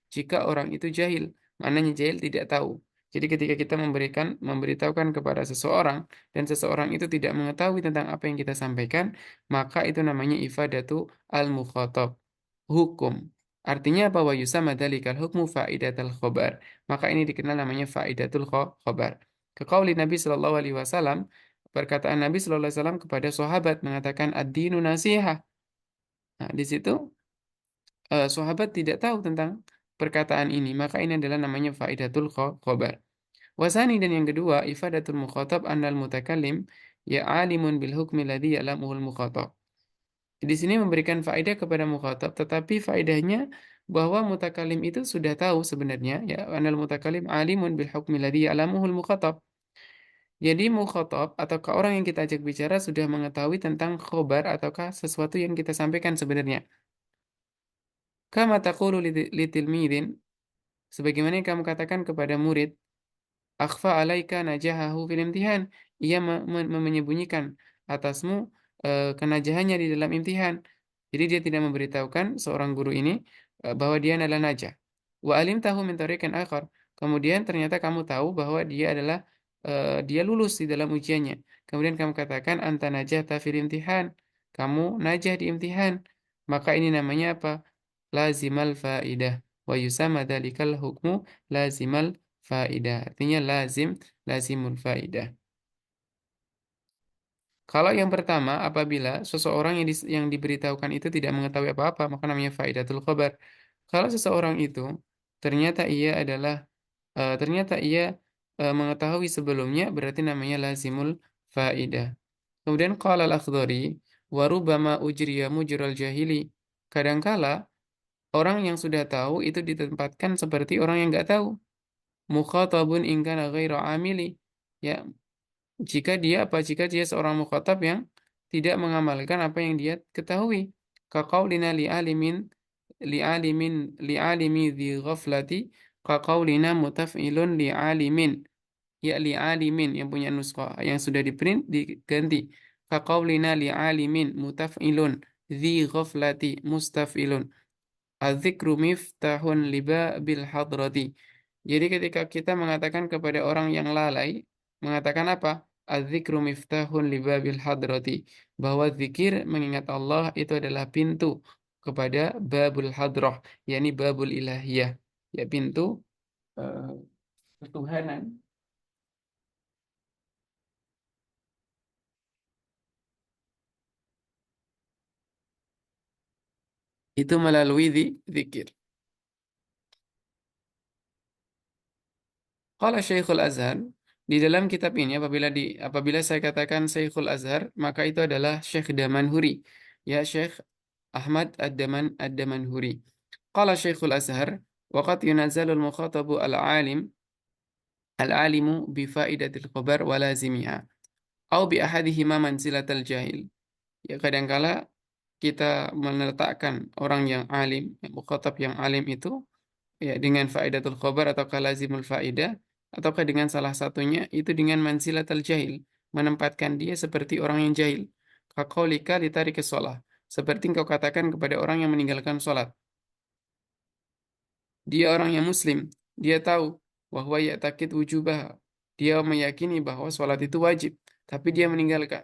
jika orang itu jahil. Maknanya jahil, tidak tahu. Jadi ketika kita memberitahukan kepada seseorang dan seseorang itu tidak mengetahui tentang apa yang kita sampaikan, maka itu namanya ifadatu al-mukhatab, hukum. Artinya apa? Wa yusamma dzalikal hukmu faidatul khobar. Maka ini dikenal namanya faidatul khobar. Kaqauli Nabi sallallahu alaihi wasallam, perkataan Nabi sallallahu alaihi wasallam kepada sahabat mengatakan ad-dinu nasihah. Nah, di situ sahabat tidak tahu tentang perkataan ini, maka ini adalah namanya faidatul khobar. Wasani, dan yang kedua, ifadatul mukhatab annal mutakallim ya alimun bil hukmi ladzi ya'lamuhul mukhatab. Di sini memberikan faedah kepada mukhatab, tetapi faedahnya bahwa mutakalim itu sudah tahu sebenarnya, ya annal mutakalim alimun bil hukmi ladzi ya'lamuhul mukhatab. Jadi mukhatab ataukah orang yang kita ajak bicara sudah mengetahui tentang khobar ataukah sesuatu yang kita sampaikan sebenarnya. Kama taqulu litilmidin, sebagaimana yang kamu katakan kepada murid, akhfa alaika najahahu fil imtihan. Ia menyembunyikan atasmu kenajahannya di dalam imtihan. Jadi dia tidak memberitahukan seorang guru ini bahwa dia adalah najah. Wa alimtahu min tariqin akhar. Kemudian ternyata kamu tahu bahwa dia adalah dia lulus di dalam ujiannya. Kemudian kamu katakan anta najahta fil imtihan. Kamu najah di imtihan. Maka ini namanya apa? Lazimal faidah. Wa yusamma dzalikal hukmu lazimal faidah. Artinya lazimul faidah. Kalau yang pertama, apabila seseorang yang diberitahukan itu tidak mengetahui apa-apa, maka namanya faidatul khabar. Kalau seseorang itu ternyata ia adalah ternyata ia mengetahui sebelumnya, berarti namanya lazimul faidah. Kemudian qala al-Akhdari wa rubbama ujriya mujral jahili. Kadangkala orang yang sudah tahu itu ditempatkan seperti orang yang nggak tahu. Mukhatabun in kana ghairu amili. Ya, jika dia seorang mukhatab yang tidak mengamalkan apa yang dia ketahui. Kaqaulina li'alimi dhi ghaflati, kaqaulina mutaf'ilun li'alimin. Ya li'alimin, yang punya nuskha yang sudah di print diganti. Kaqaulina li'alimin mutaf'ilun dhi ghaflati mustaf'ilun. Adzikru miftahun liba bil hadrati. Jadi ketika kita mengatakan kepada orang yang lalai, mengatakan apa? Adzikru miftahun liba bil hadrati. Bahwa zikir mengingat Allah itu adalah pintu kepada babul hadrah, yakni babul ilahiyah. Ya, pintu eh, ketuhanan. Itu melalui zikir. Qala Syekhul Azhar, di dalam kitab ini apabila saya katakan Syekhul Azhar, maka itu adalah Syekh Damanhuri. Ya, Syekh Ahmad Ad-Damanhuri. Qala Syekhul Azhar, waqad yunazzalul mukhatabu al-alimu bi faidatil khabar wa lazimiha au bi ahadihima manzilatal jahil. Ya, kadangkala kita meletakkan orang yang alim, mukhatab yang alim itu ya dengan faidatul khobar atau kalazimul faidah, ataukah dengan salah satunya itu dengan manzilatul jahil, menempatkan dia seperti orang yang jahil. Kaqaulika litarikis shalah, seperti engkau katakan kepada orang yang meninggalkan sholat. Dia orang yang muslim, dia tahu bahwa ya'takid wujubah, dia meyakini bahwa sholat itu wajib, tapi dia meninggalkan.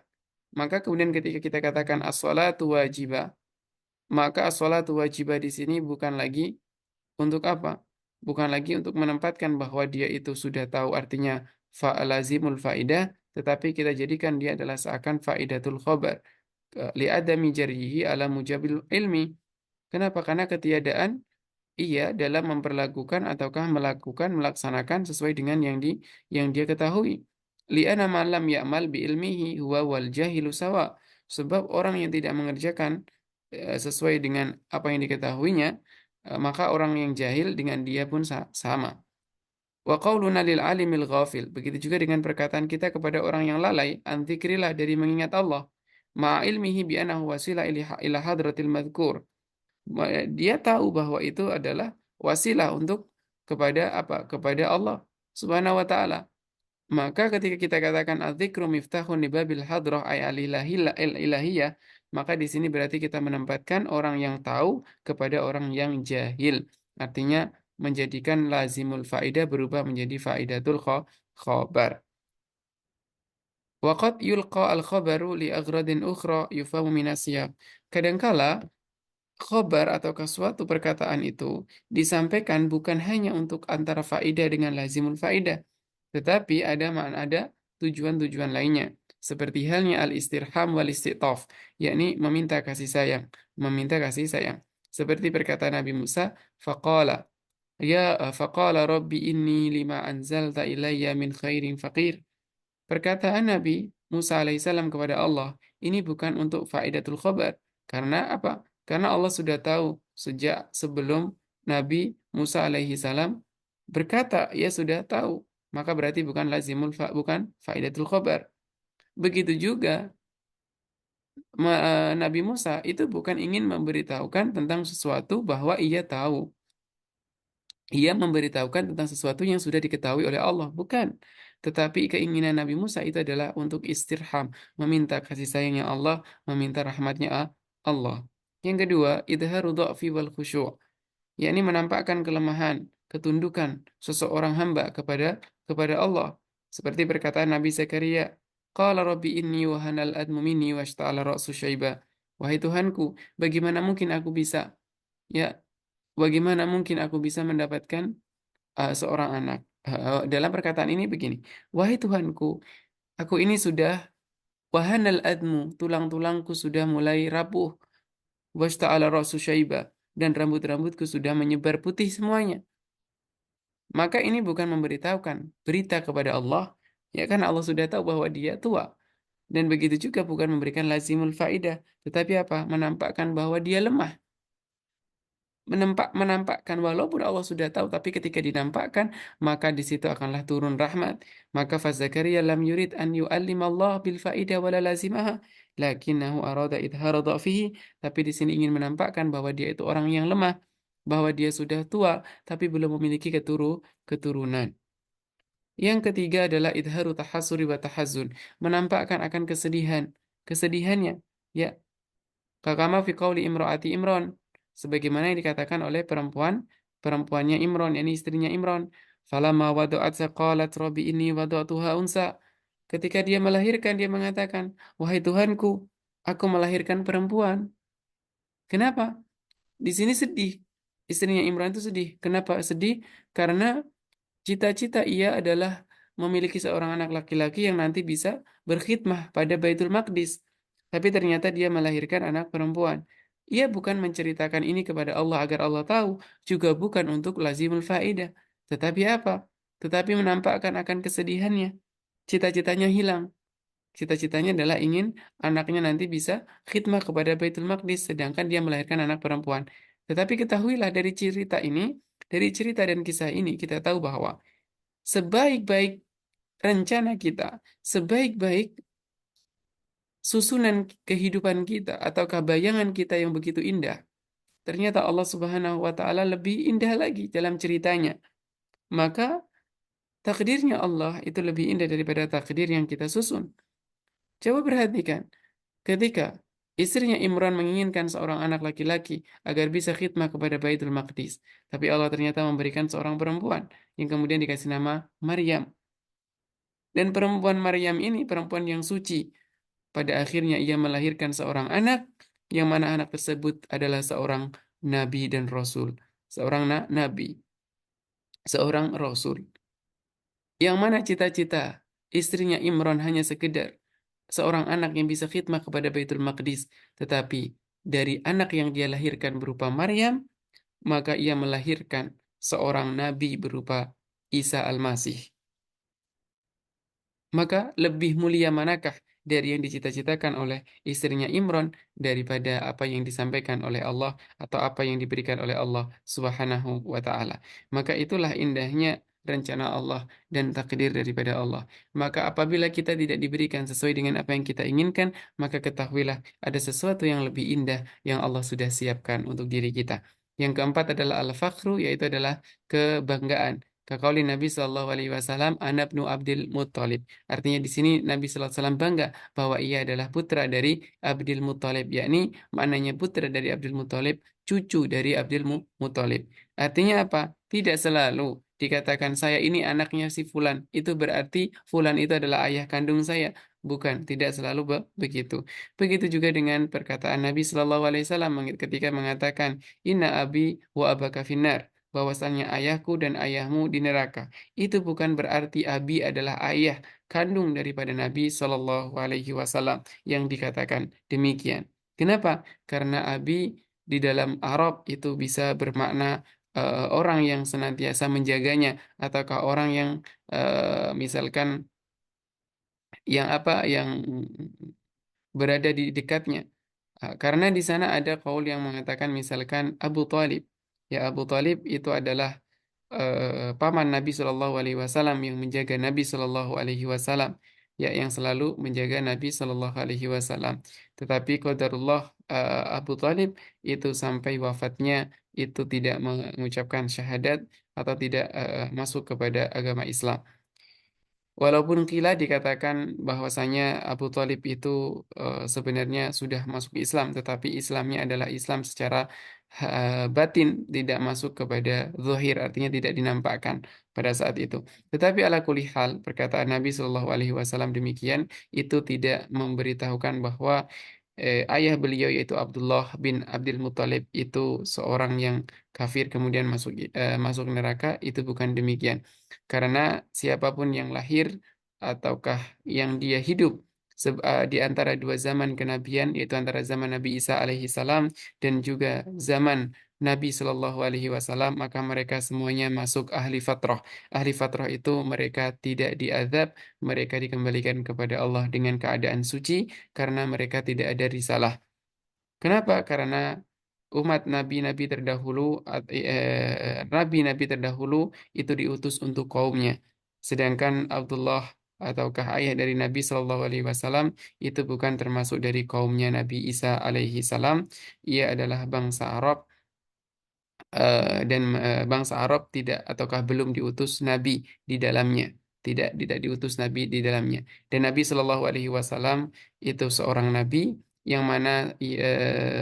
Maka kemudian ketika kita katakan as-sholatu wajibah, maka as-sholatu wajibah di sini bukan lagi untuk apa? Bukan lagi untuk menempatkan bahwa dia itu sudah tahu artinya fa'alazimul faidah, tetapi kita jadikan dia adalah seakan faidatul khobar. Li'adami jarihi ala mujabil ilmi. Kenapa? Karena ketiadaan ia dalam memperlakukan ataukah melaksanakan sesuai dengan yang dia ketahui. Li'ana malam ya'mal bi ilmihi huwa wal jahilu sawa. Sebab orang yang tidak mengerjakan sesuai dengan apa yang diketahuinya, maka orang yang jahil dengan dia pun sama. Wa qauluna lil alimil ghafil. Begitu juga dengan perkataan kita kepada orang yang lalai, anzikrillah, dari mengingat Allah. Ma'a ilmihi bi annahu wasila ila hadratil madhkur. Dia tahu bahwa itu adalah wasilah untuk kepada apa? Kepada Allah Subhanahu wa taala. Maka ketika kita katakan adzikru miftahun li babil hadrah ay ilahiyah, maka di sini berarti kita menempatkan orang yang tahu kepada orang yang jahil. Artinya menjadikan lazimul faidah berubah menjadi faidatul khobar. Waqad yulqa al-khabaru li aghradin ukhra yufamu minas siyaq. Kadangkala khobar atau suatu perkataan itu disampaikan bukan hanya untuk antara faidah dengan lazimul faidah, tetapi ada tujuan-tujuan lainnya. Seperti halnya al-istirham wal istitaf, yakni meminta kasih sayang. Seperti perkataan Nabi Musa, faqala faqala rabbi inni lima anzalta ilayya min khairin faqir. Perkataan Nabi Musa alaihissalam kepada Allah ini bukan untuk faidatul khobar. Karena apa? Karena Allah sudah tahu sejak sebelum Nabi Musa alaihissalam berkata, ya sudah tahu. Maka berarti bukan faidatul khobar. Begitu juga Nabi Musa itu bukan ingin memberitahukan tentang sesuatu bahwa ia tahu. Ia memberitahukan tentang sesuatu yang sudah diketahui oleh Allah, bukan. Tetapi keinginan Nabi Musa itu adalah untuk istirham, meminta kasih sayangnya Allah, meminta rahmatnya Allah. Yang kedua, idharu dha'fi wal khusyu', yakni menampakkan kelemahan, ketundukan seseorang hamba kepada Allah. Seperti perkataan Nabi Zakaria, qala rabbi inni wahanal admu minni washta'ala ra'su syaiba. Wahai Tuhanku, bagaimana mungkin aku bisa ya bagaimana mungkin aku bisa mendapatkan seorang anak. Dalam perkataan ini begini, wahai Tuhanku, aku ini sudah wahanal admu, tulang-tulangku sudah mulai rapuh, wasta'ala ra'su syaiba, dan rambut-rambutku sudah menyebar putih semuanya. Maka ini bukan memberitahukan berita kepada Allah, ya kan Allah sudah tahu bahwa dia tua. Dan begitu juga bukan memberikan lazimul faidah, tetapi apa? Menampakkan bahwa dia lemah. Menampakkan walaupun Allah sudah tahu, tapi ketika dinampakkan maka di situ akanlah turun rahmat. Maka Zakaria lam yurid an yu'allim Allah bil faida wala lazimaha lakinnahu arada idhara dha'fihi, tapi di sini ingin menampakkan bahwa dia itu orang yang lemah, bahwa dia sudah tua tapi belum memiliki keturunan. Yang ketiga adalah idharu tahassuri wa tahazzun, menampakkan akan kesedihannya, ya. Kakama fi qauli imro'ati Imron, sebagaimana yang dikatakan oleh perempuannya Imron, yakni istrinya Imron. Falamma wada'at qalat rabbi inni wada'tuha unsa. Ketika dia melahirkan, dia mengatakan, wahai Tuhanku, aku melahirkan perempuan. Kenapa? Di sini sedih. Istrinya Imran itu sedih. Kenapa sedih? Karena cita-cita ia adalah memiliki seorang anak laki-laki yang nanti bisa berkhidmah pada Baitul Maqdis. Tapi ternyata dia melahirkan anak perempuan. Ia bukan menceritakan ini kepada Allah agar Allah tahu, juga bukan untuk lazimul faidah. Tetapi apa? Tetapi menampakkan akan kesedihannya. Cita-citanya hilang. Cita-citanya adalah ingin anaknya nanti bisa khidmah kepada Baitul Maqdis, sedangkan dia melahirkan anak perempuan. Tetapi ketahuilah dari cerita ini, dari cerita dan kisah ini, kita tahu bahwa sebaik-baik rencana kita, sebaik-baik susunan kehidupan kita ataukah bayangan kita yang begitu indah, ternyata Allah Subhanahu wa taala lebih indah lagi dalam ceritanya. Maka takdirnya Allah itu lebih indah daripada takdir yang kita susun. Coba perhatikan, ketika istrinya Imran menginginkan seorang anak laki-laki agar bisa khidmah kepada Baitul Maqdis, tapi Allah ternyata memberikan seorang perempuan yang kemudian dikasih nama Maryam. Dan perempuan Maryam ini perempuan yang suci. Pada akhirnya ia melahirkan seorang anak, yang mana anak tersebut adalah seorang nabi dan rasul. Seorang nabi, seorang rasul. Yang mana cita-cita istrinya Imran hanya sekedar seorang anak yang bisa khidmah kepada Baitul Maqdis. Tetapi dari anak yang dia lahirkan berupa Maryam, maka ia melahirkan seorang nabi berupa Isa Al-Masih. Maka lebih mulia manakah dari yang dicita-citakan oleh istrinya Imran daripada apa yang disampaikan oleh Allah atau apa yang diberikan oleh Allah Subhanahu wa taala. Maka itulah indahnya rencana Allah dan takdir daripada Allah. Maka apabila kita tidak diberikan sesuai dengan apa yang kita inginkan, maka ketahuilah ada sesuatu yang lebih indah yang Allah sudah siapkan untuk diri kita. Yang keempat adalah al-fakhru, yaitu adalah kebanggaan. Kaqauli Nabi sallallahu alaihi wasallam, "Ana ibnu Abdul Muthalib." Artinya di sini Nabi sallallahu alaihi wasallam bangga bahwa ia adalah putra dari Abdul Muthalib, yakni maknanya putra dari Abdul Muthalib, cucu dari Abdul Muthalib. Artinya apa? Tidak selalu dikatakan saya ini anaknya si Fulan, itu berarti Fulan itu adalah ayah kandung saya. Bukan, tidak selalu begitu. Begitu juga dengan perkataan Nabi Shallallahu Alaihi Wasallam ketika mengatakan Inna abi wa abaka finnar, bahwasannya ayahku dan ayahmu di neraka. Itu bukan berarti abi adalah ayah kandung daripada Nabi Shallallahu Alaihi Wasallam yang dikatakan demikian. Kenapa? Karena abi di dalam Arab itu bisa bermakna orang yang senantiasa menjaganya, ataukah orang yang misalkan yang berada di dekatnya. Karena di sana ada kaul yang mengatakan misalkan Abu Talib. Ya, Abu Talib itu adalah paman Nabi Shallallahu Alaihi Wasallam yang menjaga Nabi Shallallahu Alaihi Wasallam, ya, yang selalu menjaga Nabi Shallallahu Alaihi Wasallam. Tetapi qadarullah, Abu Talib itu sampai wafatnya itu tidak mengucapkan syahadat atau tidak masuk kepada agama Islam. Walaupun kila dikatakan bahwasanya Abu Thalib itu sebenarnya sudah masuk Islam, tetapi Islamnya adalah Islam secara batin, tidak masuk kepada zahir, artinya tidak dinampakkan pada saat itu. Tetapi ala kulli hal, perkataan Nabi Shallallahu Alaihi Wasallam demikian itu tidak memberitahukan bahwa ayah beliau yaitu Abdullah bin Abdul Muthalib itu seorang yang kafir kemudian masuk neraka, itu bukan demikian. Karena siapapun yang lahir ataukah yang dia hidup di antara dua zaman kenabian, yaitu antara zaman Nabi Isa alaihi salam dan juga zaman Nabi Shallallahu alaihi wasallam, maka mereka semuanya masuk ahli fatrah. Ahli fatrah itu mereka tidak diazab, mereka dikembalikan kepada Allah dengan keadaan suci karena mereka tidak ada risalah. Kenapa? Karena umat nabi-nabi terdahulu, nabi-nabi terdahulu itu diutus untuk kaumnya. Sedangkan Abdullah ataukah ayah dari Nabi Shallallahu Alaihi Wasallam itu bukan termasuk dari kaumnya Nabi Isa alaihi salam. Ia adalah bangsa Arab, dan bangsa Arab tidak ataukah belum diutus nabi di dalamnya, tidak diutus nabi di dalamnya. Dan Nabi Shallallahu Alaihi Wasallam itu seorang nabi yang mana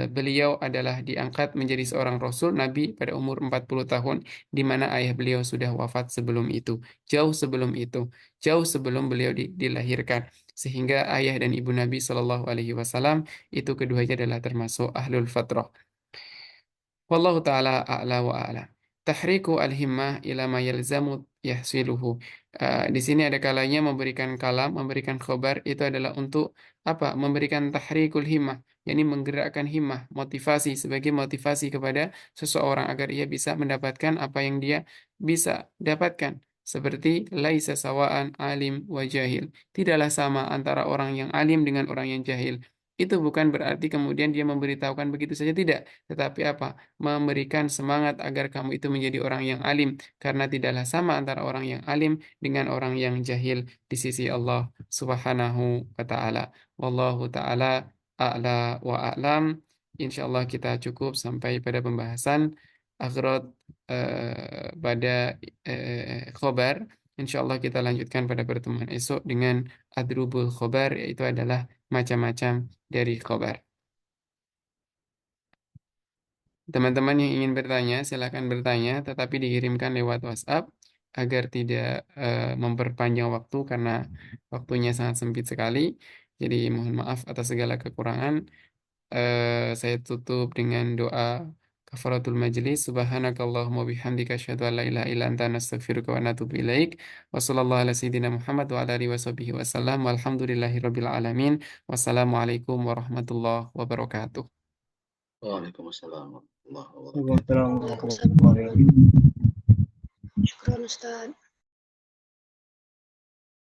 beliau adalah diangkat menjadi seorang rasul nabi pada umur 40 tahun, di mana ayah beliau sudah wafat sebelum itu, jauh sebelum itu, jauh sebelum beliau dilahirkan, sehingga ayah dan ibu Nabi Shallallahu Alaihi Wasallam itu keduanya adalah termasuk ahlul fatrah. Wallahu ta'ala a'la wa a'la. Tahriku al-himmah ila ma yalzamu yahsiluhu. Di sini ada kalanya memberikan kalam, memberikan khobar, itu adalah untuk apa? Memberikan tahrikul himmah, yakni menggerakkan himmah, motivasi, sebagai motivasi kepada seseorang agar ia bisa mendapatkan apa yang dia bisa dapatkan. Seperti laisa sawaan alim wa jahil. Tidaklah sama antara orang yang alim dengan orang yang jahil. Itu bukan berarti kemudian dia memberitahukan begitu saja, tidak. Tetapi apa? Memberikan semangat agar kamu itu menjadi orang yang alim, karena tidaklah sama antara orang yang alim dengan orang yang jahil di sisi Allah Subhanahu wa taala. Wallahu taala a'la wa a'lam. Insyaallah kita cukup sampai pada pembahasan aghrad pada khobar. Insyaallah kita lanjutkan pada pertemuan esok dengan adrubul khobar, yaitu adalah macam-macam dari khobar. Teman-teman yang ingin bertanya, silakan bertanya, tetapi dikirimkan lewat WhatsApp agar tidak memperpanjang waktu karena waktunya sangat sempit sekali. Jadi mohon maaf atas segala kekurangan. Saya tutup dengan doa kafaratul majlis. Subhanakallahumma bihamdika asyhadu an la ilaha illa anta nastaghfiruka wa natubu ilaik. Wa sallallahu ala sayyidina Muhammad wa ala alihi washabihi wasallam. Walhamdulillahi rabbil alamin. Wassalamualaikum warahmatullahi wabarakatuh. Waalaikumsalam warahmatullahi wabarakatuh. Waalaikumsalam warahmatullahi wabarakatuh. Syukran Ustaz.